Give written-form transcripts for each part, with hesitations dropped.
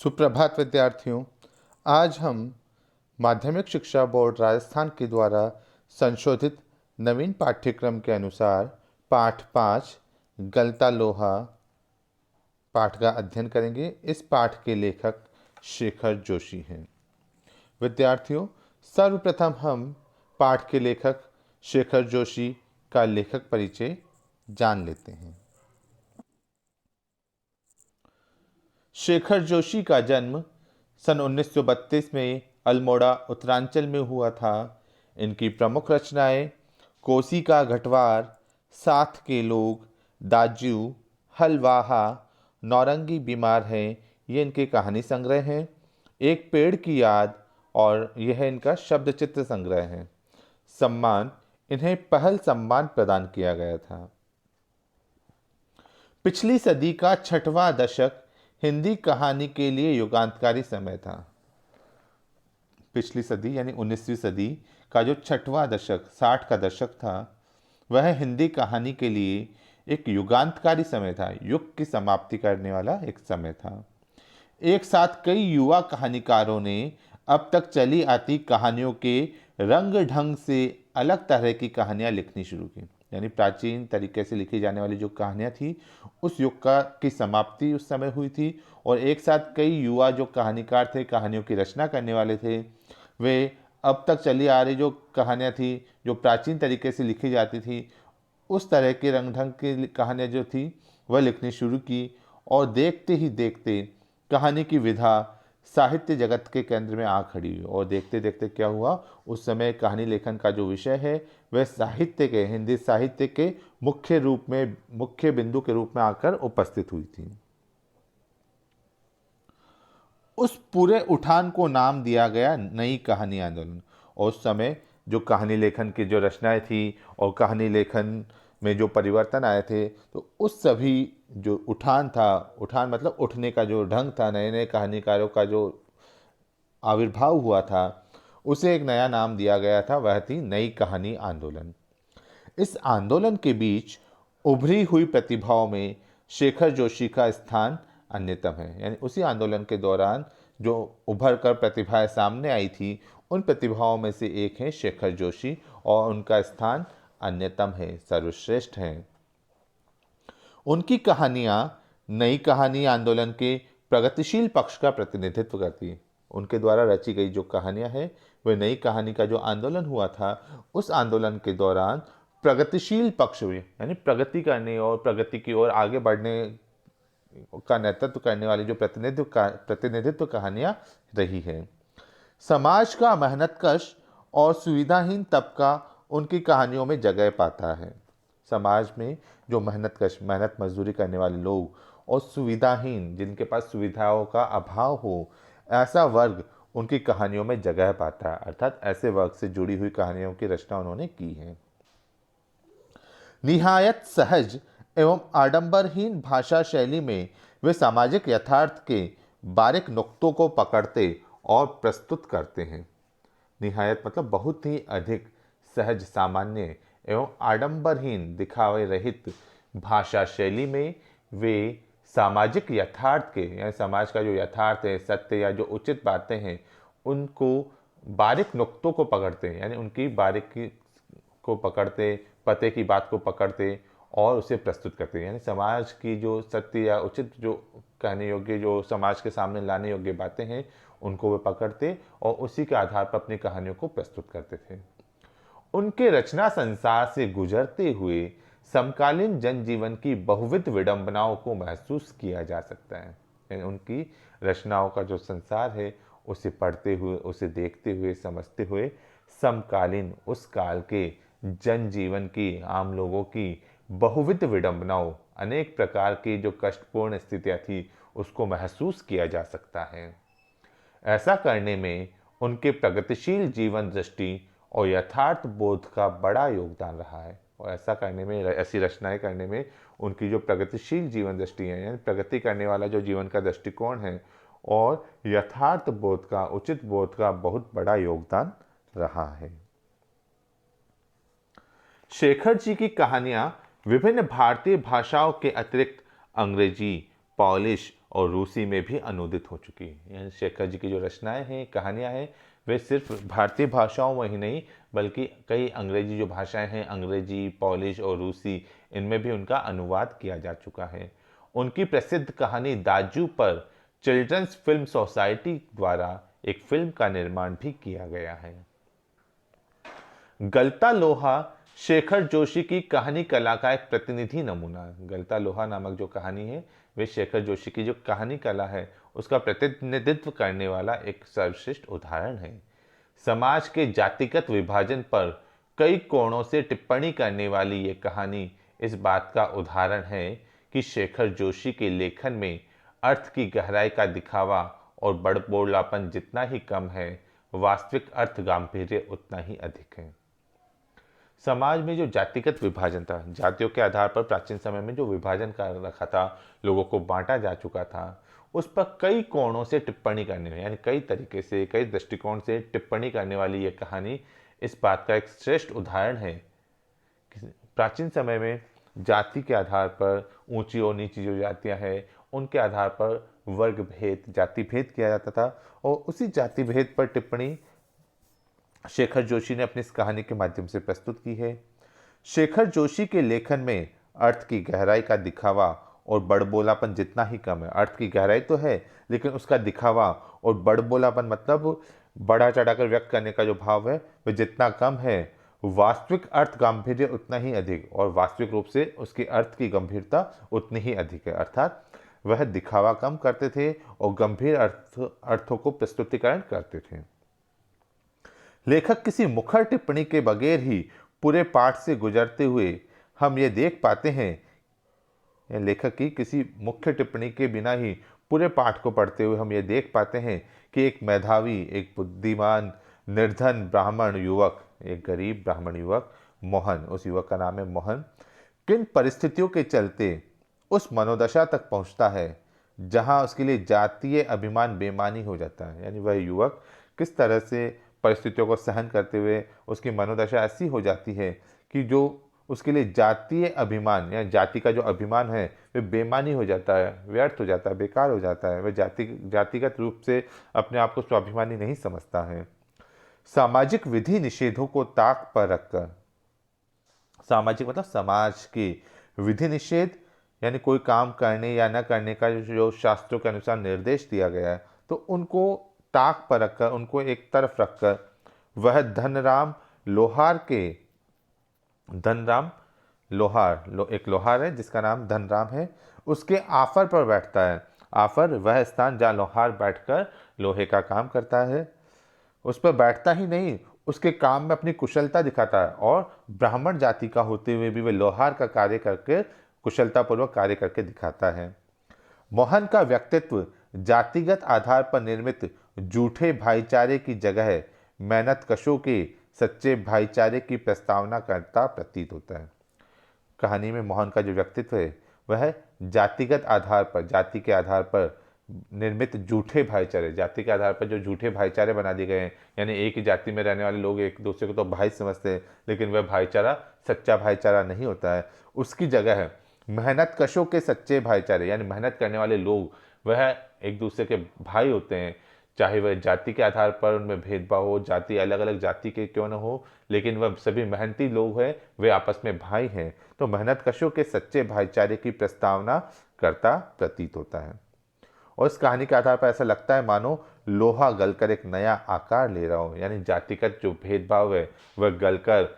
सुप्रभात विद्यार्थियों। आज हम माध्यमिक शिक्षा बोर्ड राजस्थान के द्वारा संशोधित नवीन पाठ्यक्रम के अनुसार पाठ 5 गलता लोहा पाठ का अध्ययन करेंगे। इस पाठ के लेखक शेखर जोशी हैं। विद्यार्थियों, सर्वप्रथम हम पाठ के लेखक शेखर जोशी का लेखक परिचय जान लेते हैं। शेखर जोशी का जन्म सन 1932 में अल्मोड़ा उत्तरांचल में हुआ था। इनकी प्रमुख रचनाएं कोसी का घटवार, साथ के लोग, दाजू, हलवाहा, नौरंगी बीमार हैं, ये इनके कहानी संग्रह हैं। एक पेड़ की याद और यह इनका शब्द चित्र संग्रह है। सम्मान, इन्हें पहल सम्मान प्रदान किया गया था। पिछली सदी का छठवां दशक हिंदी कहानी के लिए युगांतकारी समय था। पिछली सदी यानी 19वीं सदी का जो छठवां दशक 60 का दशक था, वह हिंदी कहानी के लिए एक युगांतकारी समय था। युग की समाप्ति करने वाला एक समय था। एक साथ कई युवा कहानीकारों ने अब तक चली आती कहानियों के रंग ढंग से अलग तरह की कहानियां लिखनी शुरू की। यानी प्राचीन तरीके से लिखी जाने वाली जो कहानियां थी, उस युग की समाप्ति उस समय हुई थी। और एक साथ कई युवा जो कहानीकार थे, कहानियों की रचना करने वाले थे, वे अब तक चली आ रही जो कहानियां थी, जो प्राचीन तरीके से लिखी जाती थी, उस तरह के रंग ढंग की कहानियाँ जो थी वह लिखनी शुरू की। और देखते ही देखते कहानी की विधा साहित्य जगत के केंद्र में आ खड़ी हुई। और देखते देखते क्या हुआ, उस समय कहानी लेखन का जो विषय है वह साहित्य के, हिंदी साहित्य के मुख्य बिंदु के रूप में आकर उपस्थित हुई थी। उस पूरे उठान को नाम दिया गया नई कहानी आंदोलन। और उस समय जो कहानी लेखन की जो रचनाएं थी और कहानी लेखन में जो परिवर्तन आए थे, तो उस सभी जो उठान था, उठान मतलब उठने का जो ढंग था, नए नए कहानीकारों का जो आविर्भाव हुआ था, उसे एक नया नाम दिया गया था। वह थी नई कहानी आंदोलन। इस आंदोलन के बीच उभरी हुई प्रतिभाओं में शेखर जोशी का स्थान अन्यतम है। यानी उसी आंदोलन के दौरान जो उभर कर प्रतिभाएं सामने आई थी, उन प्रतिभाओं में से एक है शेखर जोशी, और उनका स्थान अन्यतम है, सर्वश्रेष्ठ है। उनकी कहानियां नई कहानी आंदोलन के प्रगतिशील पक्ष का प्रतिनिधित्व करती है। उनके द्वारा रची गई जो कहानियां हैं, वह नई कहानी का जो आंदोलन हुआ था, उस आंदोलन के दौरान प्रगतिशील पक्ष हुए, यानी प्रगति करने और प्रगति की ओर आगे बढ़ने का नेतृत्व करने वाली जो प्रतिनिधित्व कहानियां रही है। समाज का मेहनतकश और सुविधाहीन तबका उनकी कहानियों में जगह पाता है। समाज में जो मेहनत मजदूरी करने वाले लोग और सुविधाहीन, जिनके पास सुविधाओं का अभाव हो, ऐसा वर्ग उनकी कहानियों में जगह पाता है। अर्थात ऐसे वर्ग से जुड़ी हुई कहानियों की रचना उन्होंने की है। निहायत सहज एवं आडंबरहीन भाषा शैली में वे सामाजिक यथार्थ के बारीक नुक्तों को पकड़ते और प्रस्तुत करते हैं। निहायत मतलब बहुत ही अधिक, सहज, सामान्य एवं आडंबरहीन, दिखावे रहित भाषा शैली में वे सामाजिक यथार्थ के, यानी समाज का जो यथार्थ है, सत्य या जो उचित बातें हैं, उनको बारीक नुक्तों को पकड़ते हैं। यानी उनकी बारीकी को पकड़ते, पते की बात को पकड़ते और उसे प्रस्तुत करते हैं। यानी समाज की जो सत्य या उचित, जो कहने योग्य, जो समाज के सामने लाने योग्य बातें हैं, उनको वे पकड़ते और उसी के आधार पर अपनी कहानियों को प्रस्तुत करते थे। उनके रचना संसार से गुजरते हुए समकालीन जनजीवन की बहुविध विडंबनाओं को महसूस किया जा सकता है। यानी उनकी रचनाओं का जो संसार है, उसे पढ़ते हुए, उसे देखते हुए, समझते हुए समकालीन उस काल के जनजीवन की, आम लोगों की बहुविध विडंबनाओं, अनेक प्रकार की जो कष्टपूर्ण स्थितियां थी, उसको महसूस किया जा सकता है। ऐसा करने में उनके प्रगतिशील जीवन दृष्टि और यथार्थ बोध का बड़ा योगदान रहा है। और ऐसा करने में, ऐसी रचनाएं करने में उनकी जो प्रगतिशील जीवन दृष्टि है, यानी प्रगति करने वाला जो जीवन का दृष्टिकोण है, और यथार्थ बोध का, उचित बोध का बहुत बड़ा योगदान रहा है। शेखर जी की कहानियां विभिन्न भारतीय भाषाओं के अतिरिक्त अंग्रेजी, पॉलिश और रूसी में भी अनुदित हो चुकी है। यानी शेखर जी की जो रचनाएं हैं, कहानियां हैं, वे सिर्फ भारतीय भाषाओं में ही नहीं बल्कि कई अंग्रेजी जो भाषाएं हैं, अंग्रेजी, पॉलिश और रूसी, इनमें भी उनका अनुवाद किया जा चुका है। उनकी प्रसिद्ध कहानी दाजू पर चिल्ड्रंस फिल्म सोसाइटी द्वारा एक फिल्म का निर्माण भी किया गया है। गलता लोहा शेखर जोशी की कहानी कला का एक प्रतिनिधि नमूना है। गलता लोहा नामक जो कहानी है, वे शेखर जोशी की जो कहानी कला है उसका प्रतिनिधित्व करने वाला एक सर्वश्रेष्ठ उदाहरण है। समाज के जातिगत विभाजन पर कई कोणों से टिप्पणी करने वाली ये कहानी इस बात का उदाहरण है कि शेखर जोशी के लेखन में अर्थ की गहराई का दिखावा और बड़बोलापन जितना ही कम है, वास्तविक अर्थ गांभीर्य उतना ही अधिक है। समाज में जो जातिगत विभाजन था, जातियों के आधार पर प्राचीन समय में जो विभाजन कर रखा था, लोगों को बांटा जा चुका था, उस पर कई कोणों से टिप्पणी करने में, यानी कई तरीके से, कई दृष्टिकोण से टिप्पणी करने वाली ये कहानी इस बात का एक श्रेष्ठ उदाहरण है कि प्राचीन समय में जाति के आधार पर ऊंची और नीची जो जातियां हैं, उनके आधार पर वर्ग भेद, जाति भेद किया जाता था और उसी जाति भेद पर टिप्पणी शेखर जोशी ने अपनी इस कहानी के माध्यम से प्रस्तुत की है। शेखर जोशी के लेखन में अर्थ की गहराई का दिखावा और बड़बोलापन जितना ही कम है। अर्थ की गहराई तो है, लेकिन उसका दिखावा और बड़बोलापन मतलब बड़ा चढ़ाकर व्यक्त करने का जो भाव है वह जितना कम है, वास्तविक अर्थ गांभीर्य उतना ही अधिक, और वास्तविक रूप से उसकी अर्थ की गंभीरता उतनी ही अधिक है। अर्थात वह दिखावा कम करते थे और गंभीर अर्थों को प्रस्तुतिकरण करते थे। लेखक किसी मुखर टिप्पणी के बगैर ही पूरे पाठ से गुजरते हुए हम ये देख पाते हैं, लेखक की किसी मुख्य टिप्पणी के बिना ही पूरे पाठ को पढ़ते हुए हम ये देख पाते हैं कि एक मेधावी, एक बुद्धिमान, निर्धन ब्राह्मण युवक, एक गरीब ब्राह्मण युवक मोहन, उस युवक का नाम है मोहन, किन परिस्थितियों के चलते उस मनोदशा तक पहुंचता है जहां उसके लिए जातीय अभिमान बेमानी हो जाता है। यानी वह युवक किस तरह से परिस्थितियों को सहन करते हुए उसकी मनोदशा ऐसी हो जाती है कि जो उसके लिए जातीय अभिमान या जाति का जो अभिमान है वह बेमानी हो जाता है, व्यर्थ हो जाता है, बेकार हो जाता है। वह जातिगत रूप से अपने आप को स्वाभिमानी नहीं समझता है। सामाजिक विधि निषेधों को ताक पर रखकर, सामाजिक मतलब समाज के विधि निषेध यानी कोई काम करने या न करने का जो शास्त्रों के अनुसार निर्देश दिया गया है, तो उनको ताक पर रखकर, उनको एक तरफ रखकर वह धनराम लोहार के, धनराम लोहार, एक लोहार है जिसका नाम धनराम है, उसके आफर पर बैठता है। आफर वह स्थान जहाँ लोहार बैठकर लोहे का काम करता है। उस पर बैठता ही नहीं, उसके काम में अपनी कुशलता दिखाता है और ब्राह्मण जाति का होते हुए भी वह लोहार का कार्य करके कुशलतापूर्वक कार्य करके दिखाता है। मोहन का व्यक्तित्व जातिगत आधार पर निर्मित झूठे भाईचारे की जगह मेहनत कशों के सच्चे भाईचारे की प्रस्तावना करता प्रतीत होता है। कहानी में मोहन का जो व्यक्तित्व है वह जातिगत आधार पर, जाति के आधार पर निर्मित झूठे भाईचारे, जाति के आधार पर जो झूठे भाईचारे बना दिए गए हैं, यानी एक ही जाति में रहने वाले लोग एक दूसरे को तो भाई समझते हैं, लेकिन वह भाईचारा सच्चा भाईचारा नहीं होता है। उसकी जगह है मेहनत कशों के सच्चे भाईचारे, यानी मेहनत करने वाले लोग वह एक दूसरे के भाई होते हैं। चाहे वह जाति के आधार पर उनमें भेदभाव हो, जाति अलग अलग जाति के क्यों न हो, लेकिन वह सभी मेहनती लोग हैं, वे आपस में भाई हैं। तो मेहनत कशों के सच्चे भाईचारे की प्रस्तावना करता प्रतीत होता है। और इस कहानी के आधार पर ऐसा लगता है मानो लोहा गलकर एक नया आकार ले रहा हो, यानी जातिगत जो भेदभाव है वह गलकर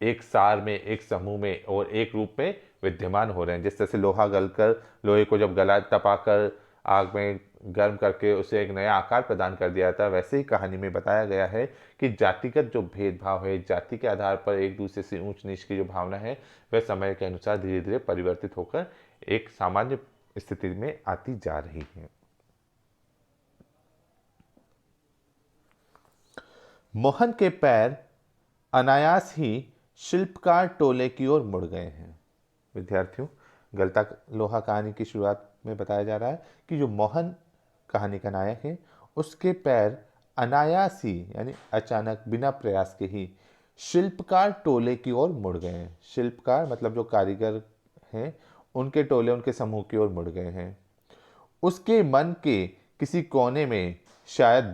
एक सार में, एक समूह में और एक रूप में विद्यमान हो रहे हैं। जिस तरह से लोहा गलकर, लोहे को जब गला तपाकर आग में गर्म करके उसे एक नया आकार प्रदान कर दिया था, वैसे ही कहानी में बताया गया है कि जातिगत जो भेदभाव है, जाति के आधार पर एक दूसरे से ऊंच नीच की जो भावना है, वह समय के अनुसार धीरे धीरे परिवर्तित होकर एक सामान्य स्थिति में आती जा रही है। मोहन के पैर अनायास ही शिल्पकार टोले की ओर मुड़ गए हैं। विद्यार्थियों, गलता लोहा कहानी की शुरुआत में बताया जा रहा है कि जो मोहन कहानी का नायक है उसके पैर अनायास ही यानी अचानक बिना प्रयास के ही शिल्पकार टोले की ओर मुड़ गए हैं। शिल्पकार मतलब जो कारीगर हैं उनके टोले, उनके समूह की ओर मुड़ गए हैं। उसके मन के किसी कोने में शायद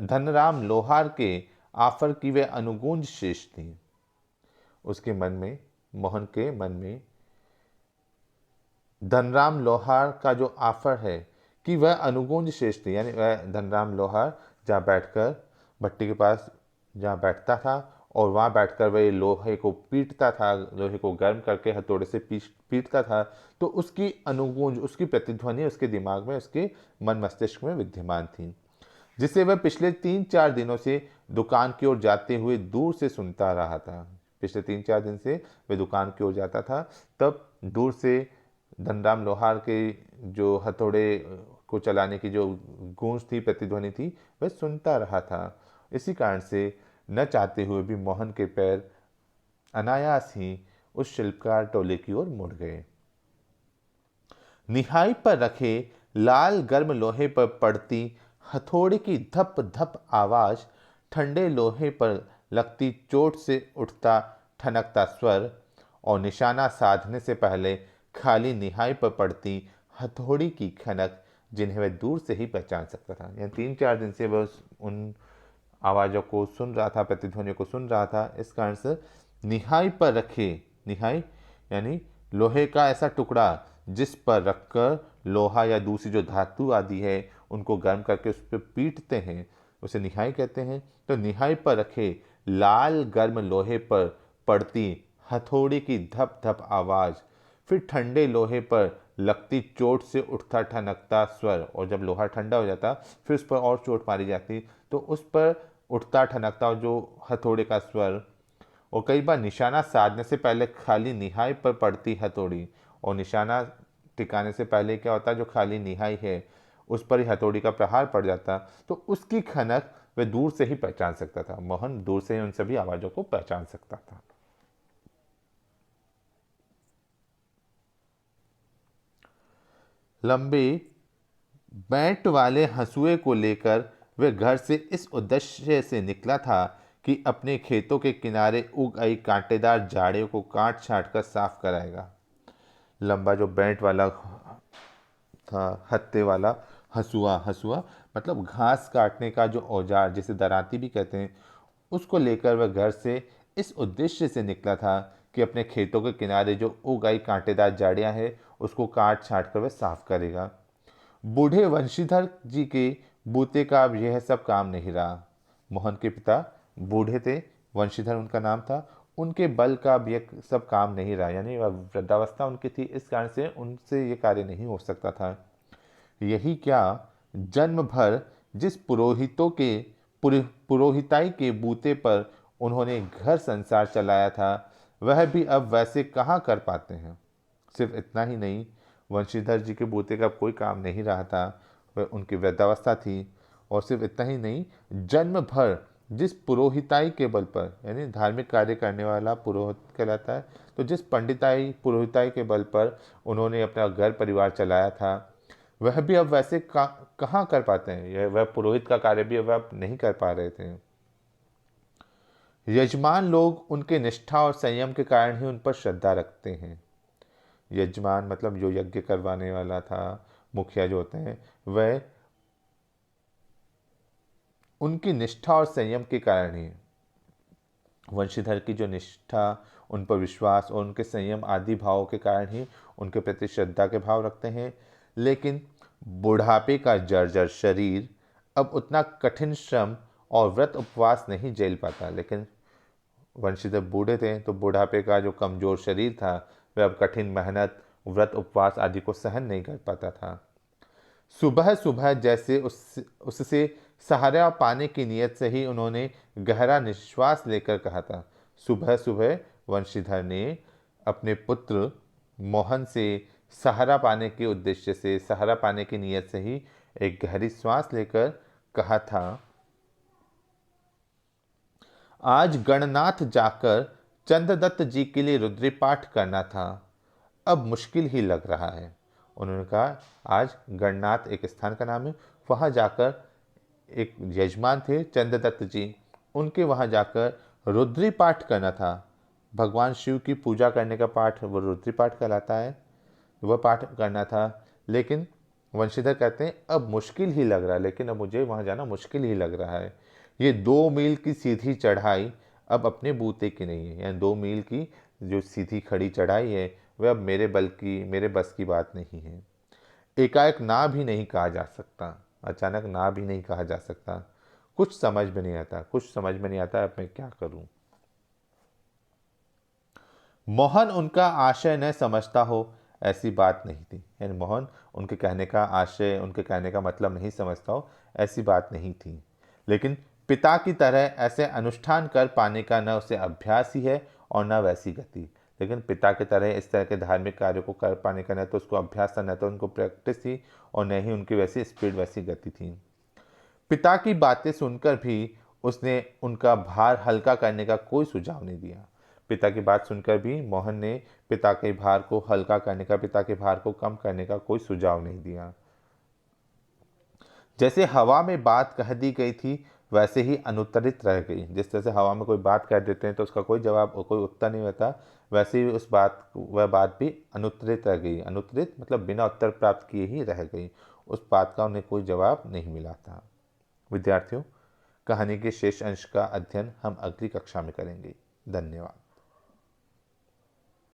धनराम लोहार के आफर की वे अनुगूंज शेष थी। उसके मन में, मोहन के मन में धनराम लोहार का जो आफर है कि वह अनुगूंज शेष थी, यानी वह धनराम लोहार जहाँ बैठकर भट्टी के पास जहाँ बैठता था और वहाँ बैठकर वह लोहे को पीटता था, लोहे को गर्म करके हथौड़े से पीटता था, तो उसकी अनुगूंज, उसकी प्रतिध्वनि उसके दिमाग में, उसके मन मस्तिष्क में विद्यमान थी, जिसे वह पिछले 3-4 दिनों से दुकान की ओर जाते हुए दूर से सुनता रहा था। पिछले 3-4 दिन से वह दुकान की ओर जाता था, तब दूर से धनराम लोहार के जो हथौड़े को चलाने की जो गूंज थी, प्रतिध्वनि थी, वह सुनता रहा था। इसी कारण से न चाहते हुए भी मोहन के पैर अनायास ही उस शिल्पकार टोले की ओर मुड़ गए। निहाई पर रखे लाल गर्म लोहे पर पड़ती हथौड़े की धप धप आवाज, ठंडे लोहे पर लगती चोट से उठता ठनकता स्वर और निशाना साधने से पहले खाली निहाई पर पड़ती हथौड़ी की खनक, जिन्हें वह दूर से ही पहचान सकता था। यानी 3-4 दिन से वह उन आवाज़ों को सुन रहा था, प्रतिध्वनियों को सुन रहा था। इस कारण से निहाई पर रखे, निहाई यानी लोहे का ऐसा टुकड़ा जिस पर रखकर लोहा या दूसरी जो धातु आदि है उनको गर्म करके उस पर पीटते हैं, उसे निहाई कहते हैं। तो निहाई पर रखे लाल गर्म लोहे पर पड़ती हथौड़ी की धप धप आवाज़, फिर ठंडे लोहे पर लगती चोट से उठता ठनकता स्वर, और जब लोहा ठंडा हो जाता फिर उस पर और चोट मारी जाती, तो उस पर उठता ठनकता जो हथौड़े का स्वर, और कई बार निशाना साधने से पहले खाली निहाई पर पड़ती हथौड़ी, और निशाना टिकाने से पहले क्या होता, जो खाली निहाई है उस पर ही हथौड़ी का प्रहार पड़ जाता, तो उसकी खनक वह दूर से ही पहचान सकता था। मोहन दूर से ही उन सभी आवाज़ों को पहचान सकता था। लंबे बैंट वाले हंसुए को लेकर वह घर से इस उद्देश्य से निकला था कि अपने खेतों के किनारे उग आई कांटेदार झाड़ियों को काट छांट कर साफ कराएगा। लंबा जो बैंट वाला था, हत्ते वाला हंसुआ, हंसुआ मतलब घास काटने का जो औजार, जिसे दरांती भी कहते हैं, उसको लेकर वह घर से इस उद्देश्य से निकला था कि अपने खेतों के किनारे जो उग आई कांटेदार झाड़ियां हैं उसको काट छांट कर वह साफ करेगा। बूढ़े वंशीधर जी के बूते का अब यह सब काम नहीं रहा। मोहन के पिता बूढ़े थे, वंशीधर उनका नाम था, उनके बल का अब यह सब काम नहीं रहा, यानी वृद्धावस्था उनकी थी, इस कारण से उनसे ये कार्य नहीं हो सकता था। यही क्या, जन्म भर जिस पुरोहिताई के बूते पर उन्होंने घर संसार चलाया था, वह भी अब वैसे कहाँ कर पाते हैं। सिर्फ इतना ही नहीं, वंशीधर जी के बूते का अब कोई काम नहीं रहा था, वह उनकी वृद्धावस्था थी। और सिर्फ इतना ही नहीं, जन्म भर जिस पुरोहिताई के बल पर, यानी धार्मिक कार्य करने वाला पुरोहित कहलाता है, तो जिस पंडिताई पुरोहिताई के बल पर उन्होंने अपना घर परिवार चलाया था, वह भी अब वैसे कहाँ कर पाते हैं। यह वह पुरोहित का कार्य भी अब नहीं कर पा रहे थे। यजमान लोग उनके निष्ठा और संयम के कारण ही उन पर श्रद्धा रखते हैं। यजमान मतलब जो यज्ञ करवाने वाला था, मुखिया जो होते हैं, वह उनकी निष्ठा और संयम के कारण ही, वंशीधर की जो निष्ठा, उन पर विश्वास और उनके संयम आदि भावों के कारण ही उनके प्रति श्रद्धा के भाव रखते हैं। लेकिन बुढ़ापे का जर्जर शरीर अब उतना कठिन श्रम और व्रत उपवास नहीं झेल पाता। लेकिन वंशीधर बूढ़े थे, तो बुढ़ापे का जो कमजोर शरीर था वह अब कठिन मेहनत, व्रत उपवास आदि को सहन नहीं कर पाता था। सुबह सुबह जैसे उससे सहारा पाने की नीयत से ही उन्होंने गहरा निश्वास लेकर कहा था। सुबह सुबह वंशीधर ने अपने पुत्र मोहन से सहारा पाने के उद्देश्य से, सहारा पाने की नीयत से ही एक गहरी श्वास लेकर कहा था, आज गणनाथ जाकर चंद्रदत्त जी के लिए रुद्री पाठ करना था, अब मुश्किल ही लग रहा है। उन्होंने कहा आज गणनाथ एक स्थान का नाम है, वहाँ जाकर एक यजमान थे चंद्रदत्त जी, उनके वहाँ जाकर रुद्री पाठ करना था। भगवान शिव की पूजा करने का पाठ वो रुद्री पाठ कहलाता है, वह पाठ करना था। लेकिन वंशीधर कहते हैं अब मुश्किल ही लग रहा है, लेकिन अब मुझे वहाँ जाना मुश्किल ही लग रहा है। ये 2 मील की सीधी चढ़ाई अब अपने बूते की नहीं है, यानी 2 मील की जो सीधी खड़ी चढ़ाई है वह अब मेरे बस की बात नहीं है। एकाएक ना भी नहीं कहा जा सकता, अचानक ना भी नहीं कहा जा सकता। कुछ समझ में नहीं आता, कुछ समझ में नहीं आता, अब मैं क्या करूं। मोहन उनका आशय न समझता हो, ऐसी बात नहीं थी। यानी मोहन उनके कहने का आशय, उनके कहने का मतलब नहीं समझता हो, ऐसी बात नहीं थी। लेकिन पिता की तरह ऐसे अनुष्ठान कर पाने का न उसे अभ्यास ही है और न वैसी गति। लेकिन पिता की तरह इस तरह के धार्मिक कार्यों को कर पाने का न तो उसको अभ्यास था, न तो उनको प्रैक्टिस थी, और न ही उनकी वैसी स्पीड, वैसी गति थी। पिता की बातें सुनकर भी उसने उनका भार हल्का करने का कोई सुझाव नहीं दिया। पिता की बात सुनकर भी मोहन ने पिता के भार को हल्का करने का, पिता के भार को कम करने का कोई सुझाव नहीं दिया। जैसे हवा में बात कह दी गई थी वैसे ही अनुत्तरित रह गई। जिस तरह से हवा में कोई बात कह देते हैं तो उसका कोई जवाब, कोई उत्तर नहीं होता, वैसे ही वह बात भी अनुत्तरित रह गई। अनुत्तरित मतलब बिना उत्तर प्राप्त किए ही रह गई। उस बात का उन्हें कोई जवाब नहीं मिला था। विद्यार्थियों, कहानी के शेष अंश का अध्ययन हम अगली कक्षा में करेंगे। धन्यवाद।